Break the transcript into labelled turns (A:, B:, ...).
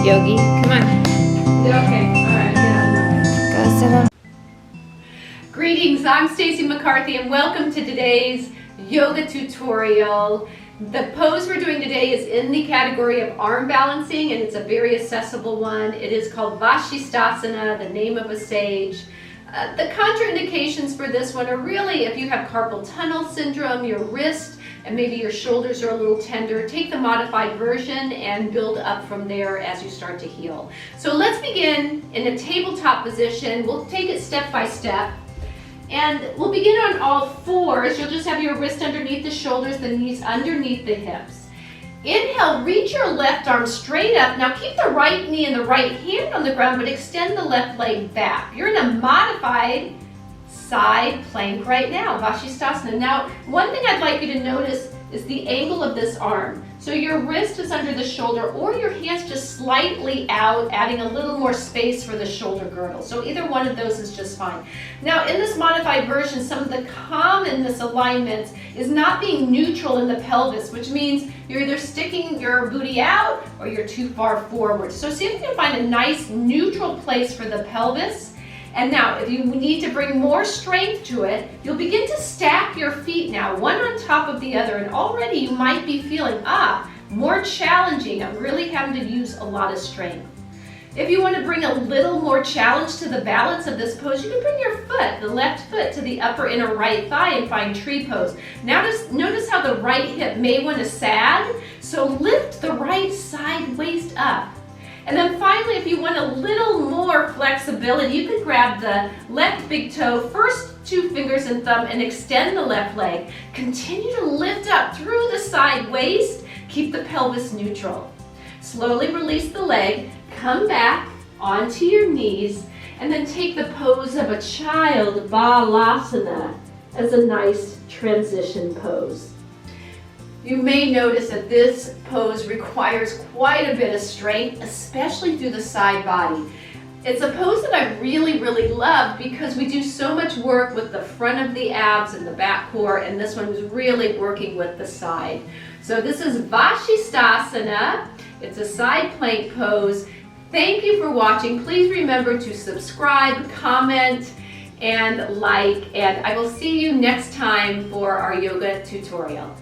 A: Yogi, come on.
B: Okay, all right,
A: Go sit down.
B: Greetings, I'm Stacy McCarthy and welcome to today's yoga tutorial. The pose we're doing today is in the category of arm balancing and it's a very accessible one. It is called Vashistasana, the name of a sage. The contraindications for this one are really if you have carpal tunnel syndrome, your wrist and maybe your shoulders are a little tender, take the modified version and build up from there as you start to heal. So let's begin in a tabletop position. We'll take it step by step. And we'll begin on all fours. You'll just have your wrist underneath the shoulders, the knees underneath the hips. Inhale, reach your left arm straight up. Now keep the right knee and the right hand on the ground, but extend the left leg back. You're in a modified side plank right now, Vashistasana. Now, one thing I'd like you to notice is the angle of this arm. So your wrist is under the shoulder or your hands just slightly out, adding a little more space for the shoulder girdle. So either one of those is just fine. Now in this modified version, some of the common misalignments is not being neutral in the pelvis, which means you're either sticking your booty out or you're too far forward. So see if you can find a nice neutral place for the pelvis. And now, if you need to bring more strength to it, you'll begin to stack your feet now, one on top of the other, and already you might be feeling, more challenging. I'm really having to use a lot of strength. If you want to bring a little more challenge to the balance of this pose, you can bring your foot, the left foot, to the upper inner right thigh and find tree pose. Now notice how the right hip may want to sag, so lift the right side waist up. And then finally, if you want a little more flexibility, you can grab the left big toe, first two fingers and thumb, and extend the left leg. Continue to lift up through the side waist. Keep the pelvis neutral. Slowly release the leg, come back onto your knees, and then take the pose of a child, Balasana, as a nice transition pose. You may notice that this pose requires quite a bit of strength, especially through the side body. It's a pose that I really, really love because we do so much work with the front of the abs and the back core, and this one is really working with the side. So this is Vashistasana. It's a side plank pose. Thank you for watching. Please remember to subscribe, comment, and like, and I will see you next time for our yoga tutorial.